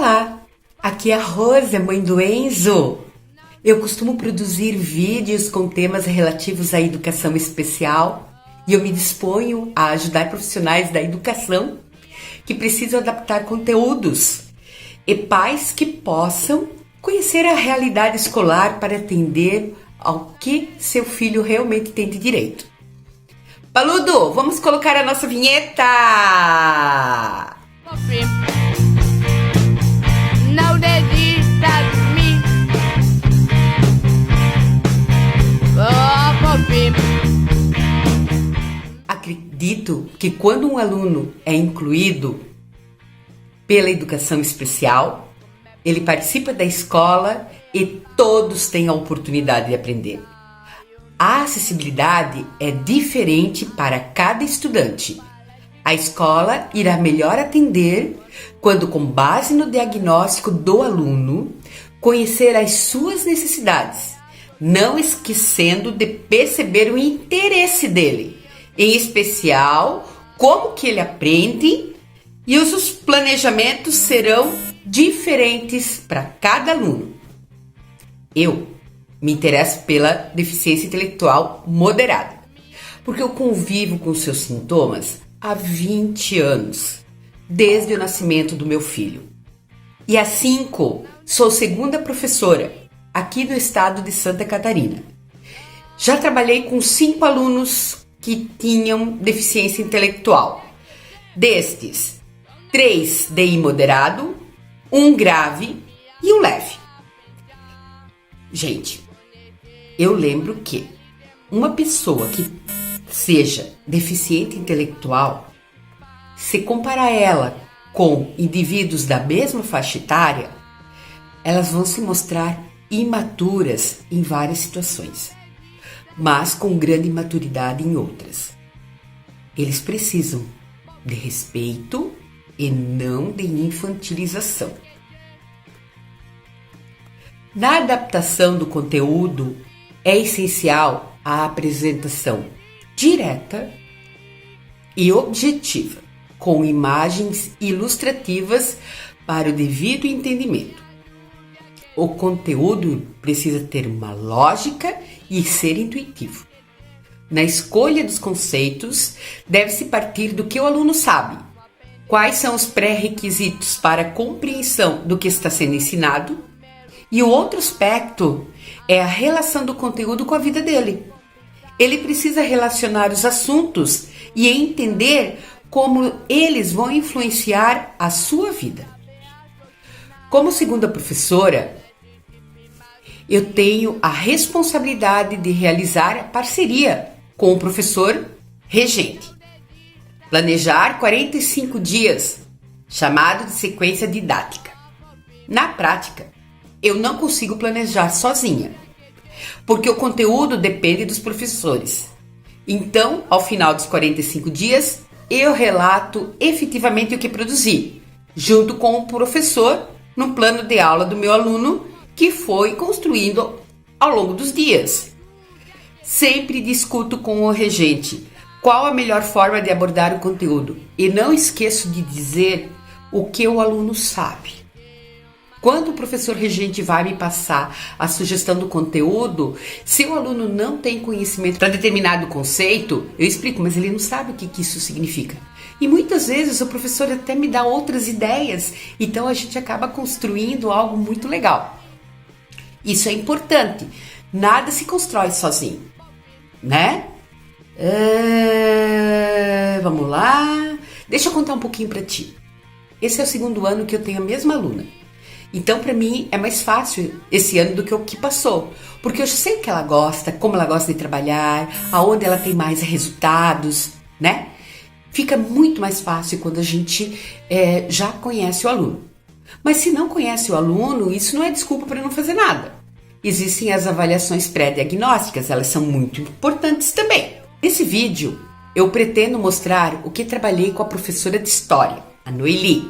Olá, aqui é a Rosa, mãe do Enzo. Eu costumo produzir vídeos com temas relativos à educação especial e eu me disponho a ajudar profissionais da educação que precisam adaptar conteúdos e pais que possam conhecer a realidade escolar para atender ao que seu filho realmente tem de direito. Paludo, vamos colocar a nossa vinheta! Now they disturb me. Acredito que quando um aluno é incluído pela educação especial, ele participa da escola e todos têm a oportunidade de aprender. A acessibilidade é diferente para cada estudante. A escola irá melhor atender quando, com base no diagnóstico do aluno, conhecer as suas necessidades, não esquecendo de perceber o interesse dele, em especial como que ele aprende, e os planejamentos serão diferentes para cada aluno. Eu me interesso pela deficiência intelectual moderada, porque eu convivo com seus sintomas há 20 anos, desde o nascimento do meu filho. E há 5, sou segunda professora aqui do estado de Santa Catarina. Já trabalhei com 5 alunos que tinham deficiência intelectual. Destes, 3 DI moderado, 1 grave e 1 leve. Gente, eu lembro que uma pessoa que seja deficiente intelectual, se comparar ela com indivíduos da mesma faixa etária, elas vão se mostrar imaturas em várias situações, mas com grande maturidade em outras. Eles precisam de respeito e não de infantilização. Na adaptação do conteúdo, é essencial a apresentação direta e objetiva, com imagens ilustrativas para o devido entendimento. O conteúdo precisa ter uma lógica e ser intuitivo. Na escolha dos conceitos, deve-se partir do que o aluno sabe, quais são os pré-requisitos para a compreensão do que está sendo ensinado, e o outro aspecto é a relação do conteúdo com a vida dele. Ele precisa relacionar os assuntos e entender como eles vão influenciar a sua vida. Como segunda professora, eu tenho a responsabilidade de realizar a parceria com o professor regente. Planejar 45 dias, chamado de sequência didática. Na prática, eu não consigo planejar sozinha, porque o conteúdo depende dos professores. Então, ao final dos 45 dias, eu relato efetivamente o que produzi, junto com o professor, no plano de aula do meu aluno, que foi construindo ao longo dos dias. Sempre discuto com o regente qual a melhor forma de abordar o conteúdo e não esqueço de dizer o que o aluno sabe. Quando o professor regente vai me passar a sugestão do conteúdo, se o aluno não tem conhecimento para determinado conceito, eu explico, mas ele não sabe o que isso significa. E muitas vezes o professor até me dá outras ideias, então a gente acaba construindo algo muito legal. Isso é importante, nada se constrói sozinho, né? Vamos lá, deixa eu contar um pouquinho para ti. Esse é o 2º ano que eu tenho a mesma aluna. Então, para mim, é mais fácil esse ano do que o que passou. Porque eu já sei o que ela gosta, como ela gosta de trabalhar, aonde ela tem mais resultados, né? Fica muito mais fácil quando a gente já conhece o aluno. Mas se não conhece o aluno, isso não é desculpa para não fazer nada. Existem as avaliações pré-diagnósticas, elas são muito importantes também. Nesse vídeo, eu pretendo mostrar o que trabalhei com a professora de História, a Noeli.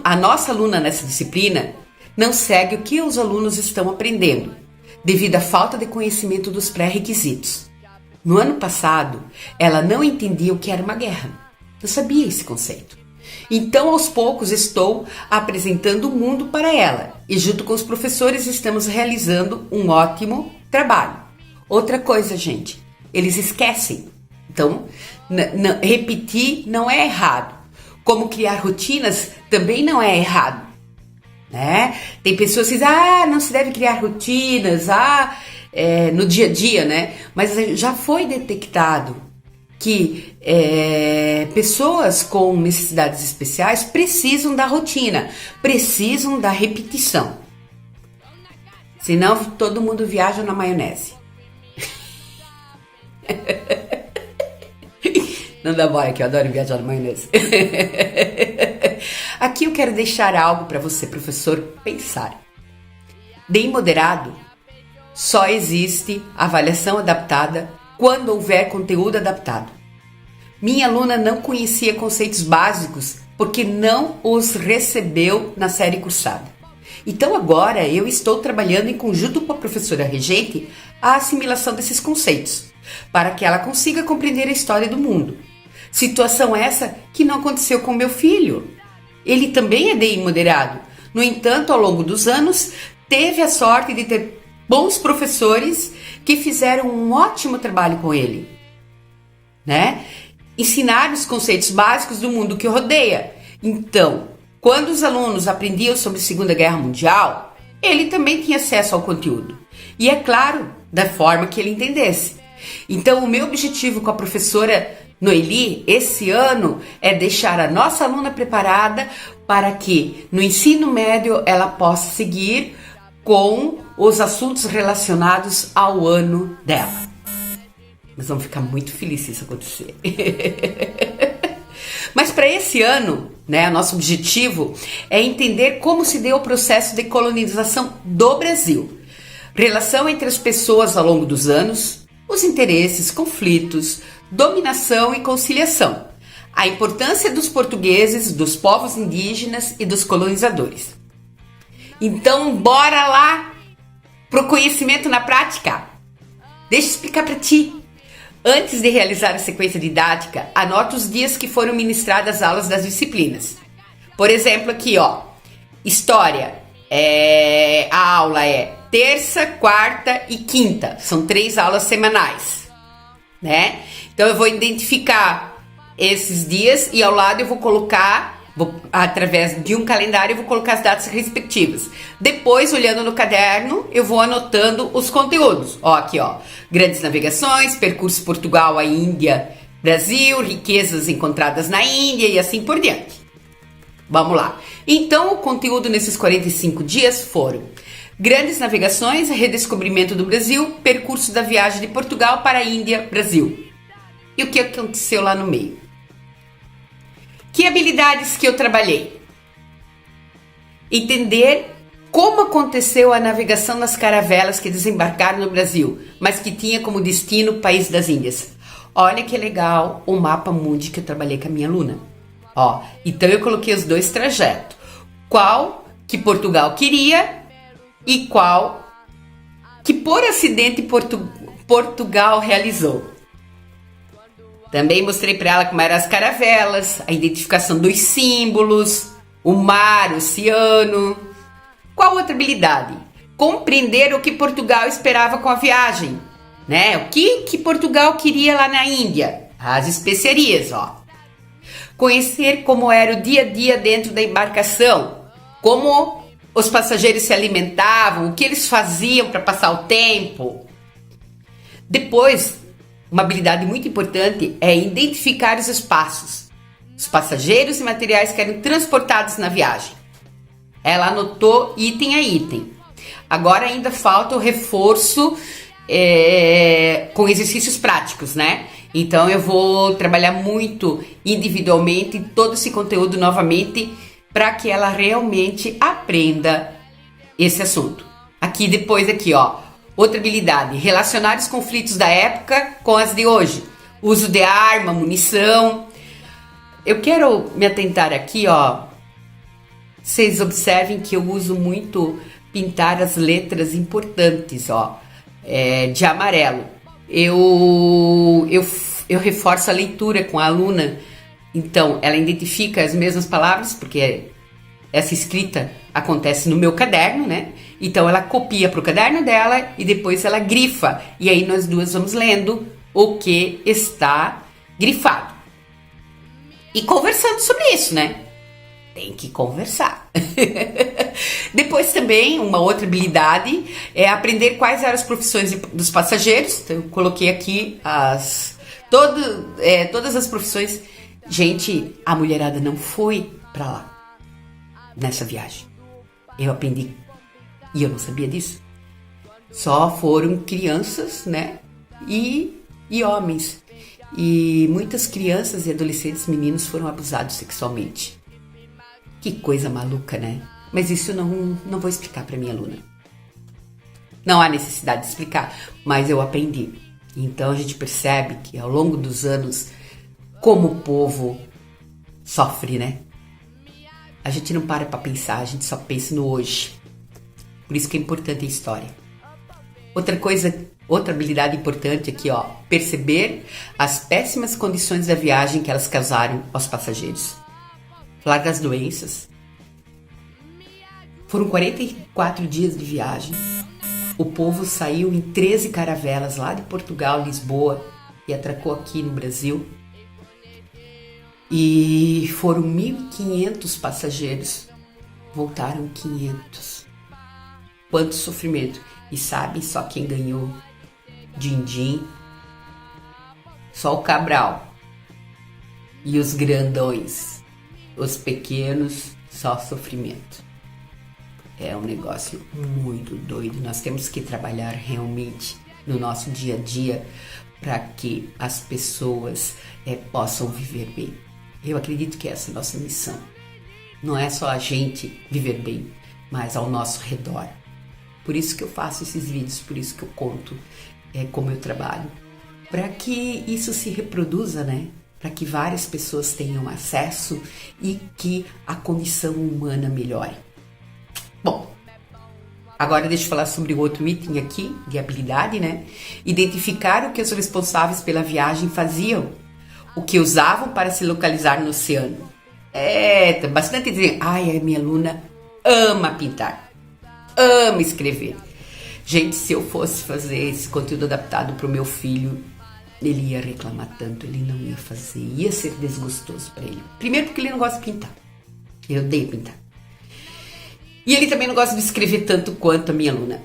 A nossa aluna nessa disciplina não segue o que os alunos estão aprendendo, devido à falta de conhecimento dos pré-requisitos. No ano passado, ela não entendia o que era uma guerra. Não sabia esse conceito. Então, aos poucos, estou apresentando o mundo para ela e, junto com os professores, estamos realizando um ótimo trabalho. Outra coisa, gente, eles esquecem. Então, repetir não é errado. Como criar rotinas também não é errado, né? Tem pessoas que dizem, não se deve criar rotinas, no dia a dia, né? Mas já foi detectado que pessoas com necessidades especiais precisam da rotina, precisam da repetição. Senão todo mundo viaja na maionese. Não dá boia que eu adoro viajar na maionese. Aqui eu quero deixar algo para você, professor, pensar. De moderado, só existe avaliação adaptada quando houver conteúdo adaptado. Minha aluna não conhecia conceitos básicos porque não os recebeu na série cursada. Então agora eu estou trabalhando em conjunto com a professora regente a assimilação desses conceitos, para que ela consiga compreender a história do mundo. Situação essa que não aconteceu com meu filho. Ele também é DI moderado. No entanto, ao longo dos anos, teve a sorte de ter bons professores que fizeram um ótimo trabalho com ele, né? Ensinar os conceitos básicos do mundo que o rodeia. Então, quando os alunos aprendiam sobre a Segunda Guerra Mundial, ele também tinha acesso ao conteúdo. E é claro, da forma que ele entendesse. Então, o meu objetivo com a professora Noeli, esse ano, é deixar a nossa aluna preparada para que, no ensino médio, ela possa seguir com os assuntos relacionados ao ano dela. Nós vamos ficar muito felizes se isso acontecer. Mas para esse ano, né, nosso objetivo é entender como se deu o processo de colonização do Brasil, relação entre as pessoas ao longo dos anos, os interesses, conflitos, dominação e conciliação, a importância dos portugueses, dos povos indígenas e dos colonizadores. Então, bora lá pro conhecimento na prática. Deixa eu explicar para ti. Antes de realizar a sequência didática, anota os dias que foram ministradas as aulas das disciplinas. Por exemplo, aqui, ó, História. A aula é terça, quarta e quinta. São 3 aulas semanais, né? Então, eu vou identificar esses dias e ao lado eu vou colocar, através de um calendário, eu vou colocar as datas respectivas. Depois, olhando no caderno, eu vou anotando os conteúdos. Ó, aqui, ó, grandes navegações, percurso Portugal à Índia, Brasil, riquezas encontradas na Índia e assim por diante. Vamos lá. Então, o conteúdo nesses 45 dias foram grandes navegações, redescobrimento do Brasil, percurso da viagem de Portugal para a Índia, Brasil. E o que aconteceu lá no meio? Que habilidades que eu trabalhei? Entender como aconteceu a navegação das caravelas que desembarcaram no Brasil, mas que tinha como destino o país das Índias. Olha que legal o mapa mundi que eu trabalhei com a minha aluna. Ó, então eu coloquei os 2 trajetos. Qual que Portugal queria e qual que por acidente Portugal realizou. Também mostrei para ela como eram as caravelas, a identificação dos símbolos, o mar, o oceano. Qual outra habilidade? Compreender o que Portugal esperava com a viagem, né? O que Portugal queria lá na Índia? As especiarias, ó. Conhecer como era o dia a dia dentro da embarcação, como os passageiros se alimentavam, o que eles faziam para passar o tempo. Depois, uma habilidade muito importante é identificar os espaços, os passageiros e materiais que eram transportados na viagem. Ela anotou item a item. Agora ainda falta o reforço com exercícios práticos, né? Então eu vou trabalhar muito individualmente todo esse conteúdo novamente para que ela realmente aprenda esse assunto. Aqui depois, aqui, ó. Outra habilidade, relacionar os conflitos da época com as de hoje. Uso de arma, munição. Eu quero me atentar aqui, ó. Vocês observem que eu uso muito pintar as letras importantes, ó, de amarelo. Eu reforço a leitura com a aluna Então, ela identifica as mesmas palavras, porque essa escrita acontece no meu caderno, né? Então, ela copia para o caderno dela e depois ela grifa. E aí, nós duas vamos lendo o que está grifado. E conversando sobre isso, né? Tem que conversar. Depois também, uma outra habilidade é aprender quais eram as profissões dos passageiros. Então, eu coloquei aqui todas as profissões. Gente, a mulherada não foi pra lá nessa viagem. Eu aprendi e eu não sabia disso. Só foram crianças, né? E homens. E muitas crianças e adolescentes, meninos, foram abusados sexualmente. Que coisa maluca, né? Mas isso eu não vou explicar para minha aluna. Não há necessidade de explicar, mas eu aprendi. Então a gente percebe que ao longo dos anos, como o povo sofre, né? A gente não para pensar, a gente só pensa no hoje. Por isso que é importante a história. Outra habilidade importante aqui, ó, perceber as péssimas condições da viagem que elas causaram aos passageiros. Falar das doenças. Foram 44 dias de viagem. O povo saiu em 13 caravelas lá de Portugal, Lisboa, e atracou aqui no Brasil. E foram 1.500 passageiros. Voltaram 500. Quanto sofrimento. E sabe só quem ganhou? Din-din. Só o Cabral. E os grandões. Os pequenos, só sofrimento. É um negócio muito doido. Nós temos que trabalhar realmente no nosso dia a dia para que as pessoas possam viver bem. Eu acredito que essa é a nossa missão. Não é só a gente viver bem, mas ao nosso redor. Por isso que eu faço esses vídeos, por isso que eu conto como eu trabalho. Para que isso se reproduza, né? Para que várias pessoas tenham acesso e que a condição humana melhore. Bom, agora deixa eu falar sobre o outro item aqui, de habilidade, né? Identificar o que os responsáveis pela viagem faziam, o que usavam para se localizar no oceano. Tem bastante dizer, a minha aluna ama pintar, ama escrever. Gente, se eu fosse fazer esse conteúdo adaptado para o meu filho, ele ia reclamar tanto, ele não ia fazer, ia ser desgostoso para ele. Primeiro porque ele não gosta de pintar, ele odeia pintar. E ele também não gosta de escrever tanto quanto a minha aluna,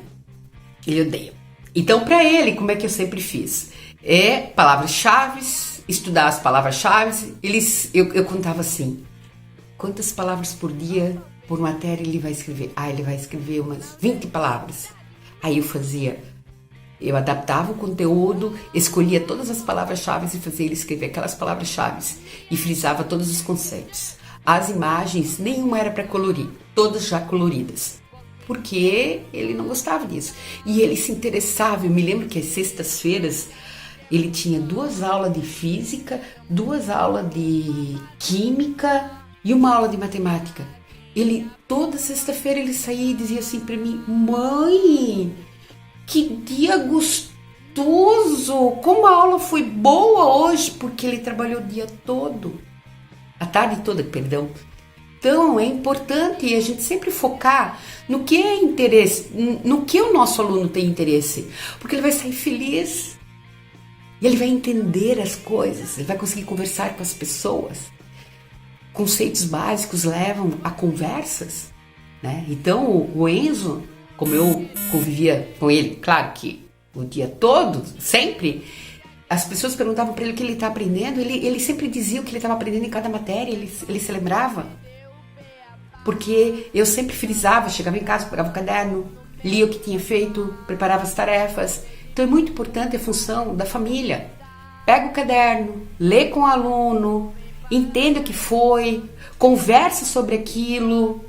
ele odeia. Então, para ele, como é que eu sempre fiz? Palavras-chave, estudar as palavras-chave. Eu contava assim, quantas palavras por dia, por matéria ele vai escrever? Ele vai escrever umas 20 palavras. Aí eu adaptava o conteúdo, escolhia todas as palavras-chave e fazia ele escrever aquelas palavras-chave e frisava todos os conceitos. As imagens, nenhuma era para colorir, todas já coloridas, porque ele não gostava disso. E ele se interessava, eu me lembro que às sextas-feiras ele tinha 2 aulas de física, 2 aulas de química e 1 aula de matemática. Toda sexta-feira ele saía e dizia assim para mim, mãe, que dia gostoso, como a aula foi boa hoje, porque ele trabalhou o dia todo, a tarde toda, perdão. Então é importante a gente sempre focar no que é interesse, no que o nosso aluno tem interesse, porque ele vai sair feliz e ele vai entender as coisas, ele vai conseguir conversar com as pessoas. Conceitos básicos levam a conversas, né? Então o Enzo, como eu convivia com ele, claro que o dia todo, sempre, as pessoas perguntavam para ele o que ele está aprendendo, ele sempre dizia o que ele estava aprendendo em cada matéria, ele se lembrava. Porque eu sempre frisava, chegava em casa, pegava o caderno, lia o que tinha feito, preparava as tarefas. Então é muito importante a função da família. Pega o caderno, lê com o aluno, entende o que foi, conversa sobre aquilo.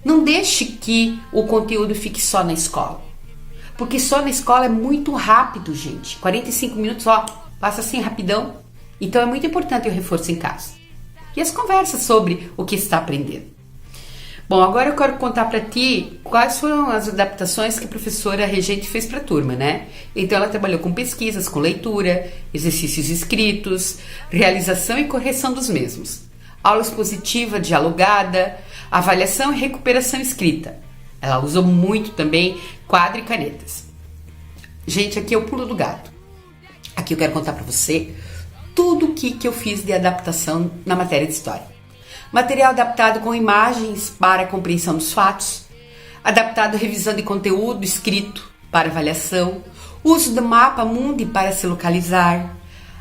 Não deixe que o conteúdo fique só na escola. Porque só na escola é muito rápido, gente. 45 minutos, passa assim rapidão. Então é muito importante o reforço em casa. E as conversas sobre o que está aprendendo. Bom, agora eu quero contar para ti quais foram as adaptações que a professora Regente fez para a turma, né? Então ela trabalhou com pesquisas, com leitura, exercícios escritos, realização e correção dos mesmos, aula expositiva dialogada, avaliação e recuperação escrita. Ela usou muito também quadro e canetas. Gente, aqui é o pulo do gato. Aqui eu quero contar para você tudo o que eu fiz de adaptação na matéria de história. Material adaptado com imagens para a compreensão dos fatos, adaptado revisão de conteúdo escrito para avaliação, uso do mapa mundi para se localizar,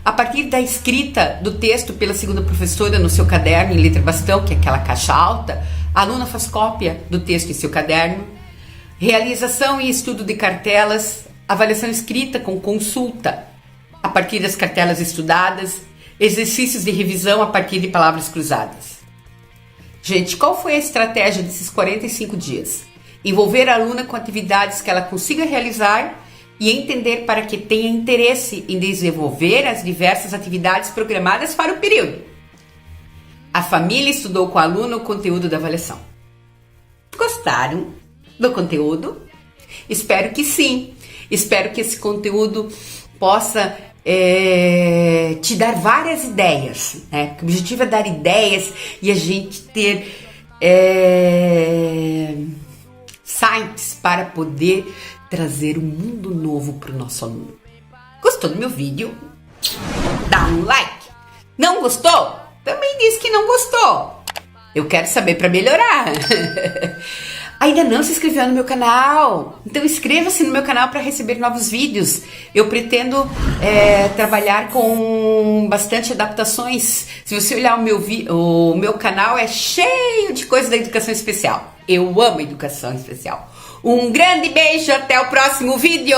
a partir da escrita do texto pela segunda professora no seu caderno em letra bastão, que é aquela caixa alta, a aluna faz cópia do texto em seu caderno, realização e estudo de cartelas, avaliação escrita com consulta, a partir das cartelas estudadas, exercícios de revisão a partir de palavras cruzadas. Gente, qual foi a estratégia desses 45 dias? Envolver a aluna com atividades que ela consiga realizar e entender para que tenha interesse em desenvolver as diversas atividades programadas para o período. A família estudou com a aluna o conteúdo da avaliação. Gostaram do conteúdo? Espero que sim. Espero que esse conteúdo possa te dar várias ideias, né? O objetivo é dar ideias e a gente ter sites para poder trazer um mundo novo para o nosso aluno. Gostou do meu vídeo? Dá um like. Não gostou? Também diz que não gostou. Eu quero saber para melhorar. Ainda não se inscreveu no meu canal? Então inscreva-se no meu canal para receber novos vídeos. Eu pretendo trabalhar com bastante adaptações. Se você olhar o meu canal, é cheio de coisas da educação especial. Eu amo educação especial. Um grande beijo, até o próximo vídeo!